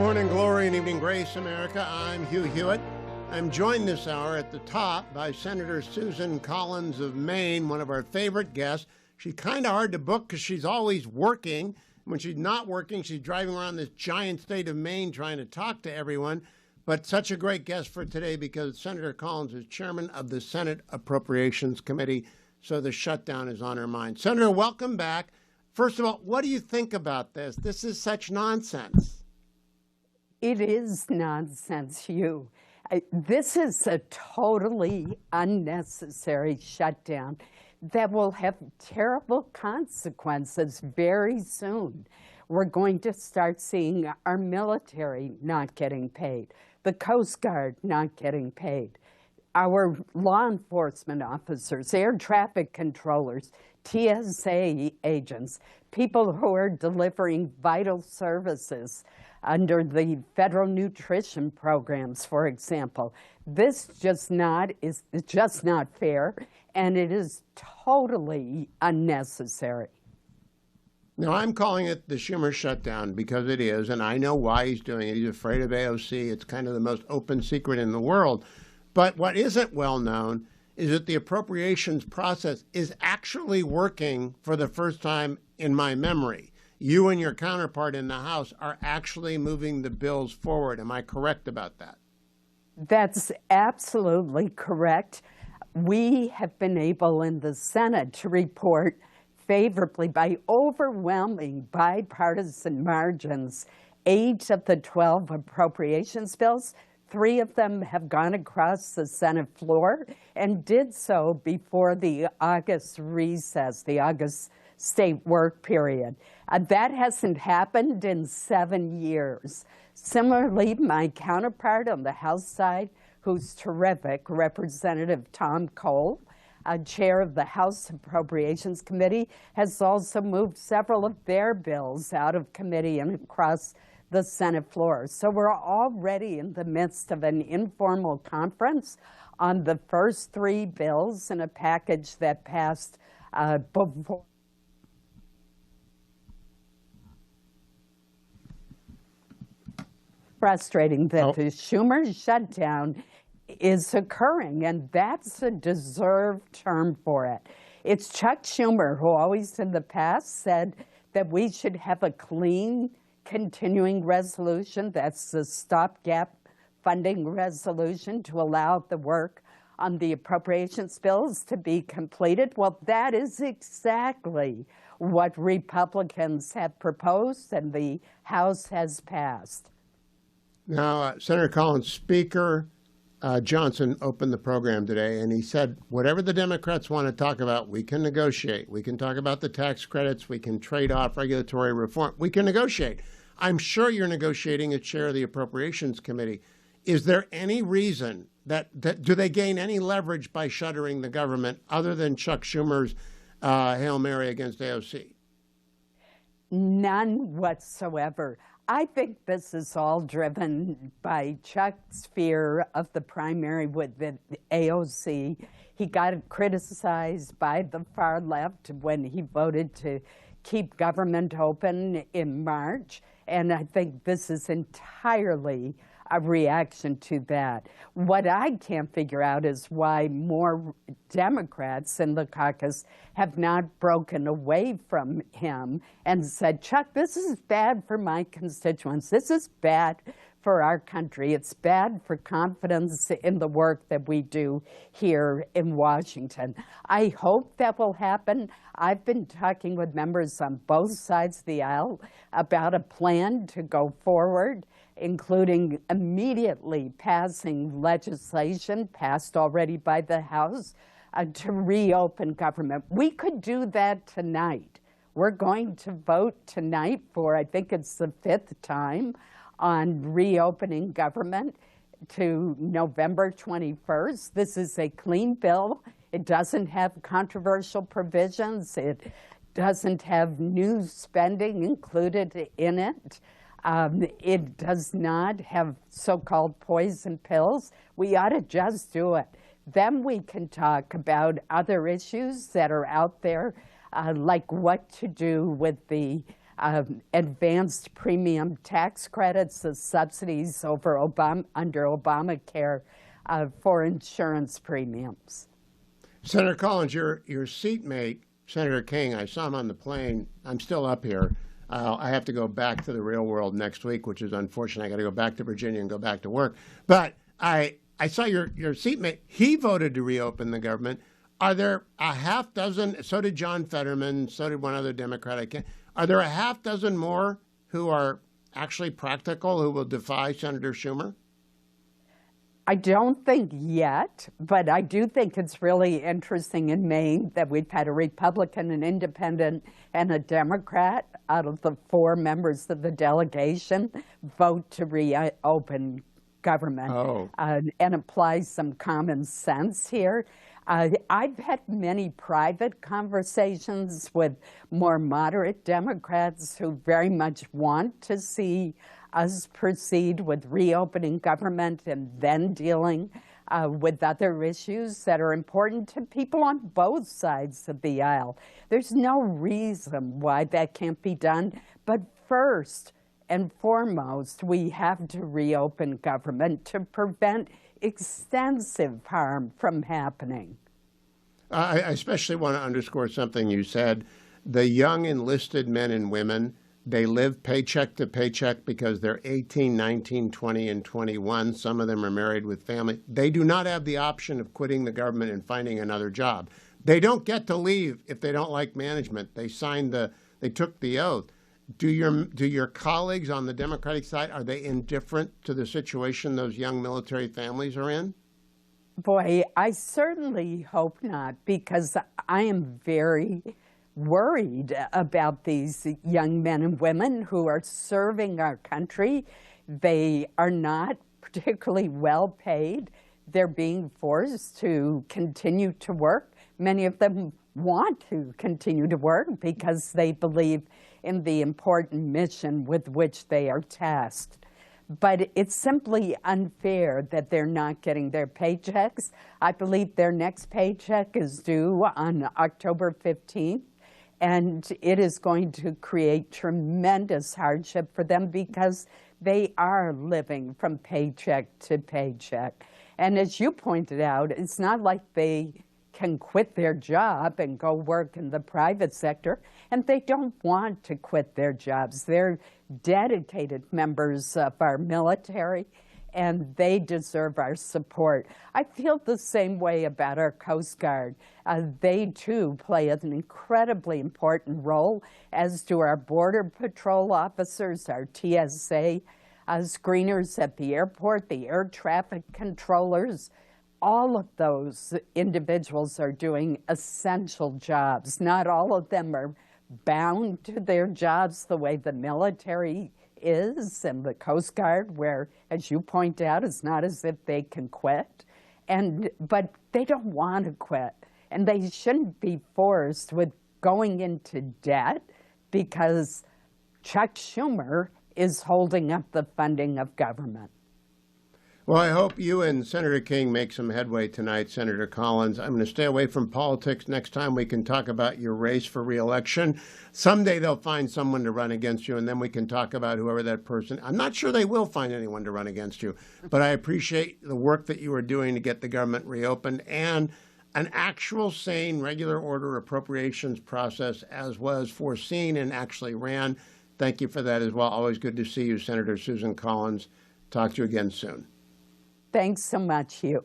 Morning glory and evening grace, America. I'm Hugh Hewitt. I'm joined this hour at the top by Senator Susan Collins of Maine, one of our favorite guests. She's kind of hard to book because she's always working. When she's not working, she's driving around this giant state of Maine trying to talk to everyone. But such a great guest for today because Senator Collins is chairman of the Senate Appropriations Committee, so the shutdown is on her mind. Senator, welcome back. First of all, what do you think about this? This is such nonsense. It is nonsense, Hugh. This is a totally unnecessary shutdown that will have terrible consequences very soon. We're going to start seeing our military not getting paid, the Coast Guard not getting paid, our law enforcement officers, air traffic controllers, TSA agents, people who are delivering vital services under the federal nutrition programs, for example. This is just not fair, and it is totally unnecessary. Now, I'm calling it the Schumer shutdown because it is, and I know why he's doing it. He's afraid of AOC. It's kind of the most open secret in the world. But what isn't well known is that the appropriations process is actually working for the first time in my memory. You and your counterpart in the House are actually moving the bills forward. Am I correct about that? That's absolutely correct. We have been able in the Senate to report favorably by overwhelming bipartisan margins 8 of the 12 appropriations bills. 3 of them have gone across the Senate floor and did so before the August recess, the August state work period. That hasn't happened in 7 years. Similarly, my counterpart on the House side, who's terrific, Representative Tom Cole, chair of the House Appropriations Committee, has also moved several of their bills out of committee and across the Senate floor. So we're already in the midst of an informal conference on the first 3 bills in a package that passed before. Frustrating that the Schumer shutdown is occurring, and that's a deserved term for it. It's Chuck Schumer who always in the past said that we should have a clean continuing resolution. That's the stopgap funding resolution to allow the work on the appropriations bills to be completed. Well, that is exactly what Republicans have proposed and the House has passed. Now, Senator Collins, Speaker Johnson opened the program today, and he said, whatever the Democrats want to talk about, we can negotiate. We can talk about the tax credits. We can trade off regulatory reform. We can negotiate. I'm sure you're negotiating as chair of the Appropriations Committee. Is there any reason that do they gain any leverage by shuttering the government other than Chuck Schumer's Hail Mary against AOC? None whatsoever. I think this is all driven by Chuck's fear of the primary with the AOC. He got criticized by the far left when he voted to keep government open in March, and I think this is entirely a reaction to that. What I can't figure out is why more Democrats in the caucus have not broken away from him and said, Chuck, this is bad for my constituents. This is bad for our country. It's bad for confidence in the work that we do here in Washington. I hope that will happen. I've been talking with members on both sides of the aisle about a plan to go forward, including immediately passing legislation passed already by the House to reopen government. We could do that tonight. We're going to vote tonight for, I think it's the 5th time, on reopening government to November 21st. This is a clean bill. It doesn't have controversial provisions. It doesn't have new spending included in it. It does not have so-called poison pills. We ought to just do it. Then we can talk about other issues that are out there, like what to do with the advanced premium tax credits, the subsidies under Obamacare for insurance premiums. Senator Collins, your seatmate, Senator King, I saw him on the plane. I'm still up here. I have to go back to the real world next week, which is unfortunate. I got to go back to Virginia and go back to work. But I saw your seatmate. He voted to reopen the government. Are there a half dozen? So did John Fetterman. So did one other Democrat. Are there a half dozen more who are actually practical, who will defy Senator Schumer? I don't think yet, but I do think it's really interesting in Maine that we've had a Republican, an independent, and a Democrat out of the 4 members of the delegation vote to reopen government and apply some common sense here. I've had many private conversations with more moderate Democrats who very much want to see us proceed with reopening government and then dealing with other issues that are important to people on both sides of the aisle. There's no reason why that can't be done, but first and foremost, we have to reopen government to prevent extensive harm from happening. I especially want to underscore something you said. The young enlisted men and women, they live paycheck to paycheck because they're 18, 19, 20, and 21. Some of them are married with family. They do not have the option of quitting the government and finding another job. They don't get to leave if they don't like management. They took the oath. Do your colleagues on the Democratic side, are they indifferent to the situation those young military families are in? Boy, I certainly hope not, because I am very worried about these young men and women who are serving our country. They are not particularly well paid. They're being forced to continue to work. Many of them want to continue to work because they believe in the important mission with which they are tasked. But it's simply unfair that they're not getting their paychecks. I believe their next paycheck is due on October 15th, and it is going to create tremendous hardship for them because they are living from paycheck to paycheck. And as you pointed out, it's not like they can quit their job and go work in the private sector, and they don't want to quit their jobs. They're dedicated members of our military, and they deserve our support. I feel the same way about our Coast Guard. They, too, play an incredibly important role, as do our Border Patrol officers, our TSA screeners at the airport, the air traffic controllers. All of those individuals are doing essential jobs. Not all of them are bound to their jobs the way the military is and the Coast Guard, where, as you point out, it's not as if they can quit. But they don't want to quit, and they shouldn't be forced with going into debt because Chuck Schumer is holding up the funding of government. Well, I hope you and Senator King make some headway tonight, Senator Collins. I'm going to stay away from politics. Next time we can talk about your race for re-election. Someday they'll find someone to run against you, and then we can talk about whoever that person. I'm not sure they will find anyone to run against you, but I appreciate the work that you are doing to get the government reopened and an actual sane, regular order appropriations process as was foreseen and actually ran. Thank you for that as well. Always good to see you, Senator Susan Collins. Talk to you again soon. Thanks so much, Hugh.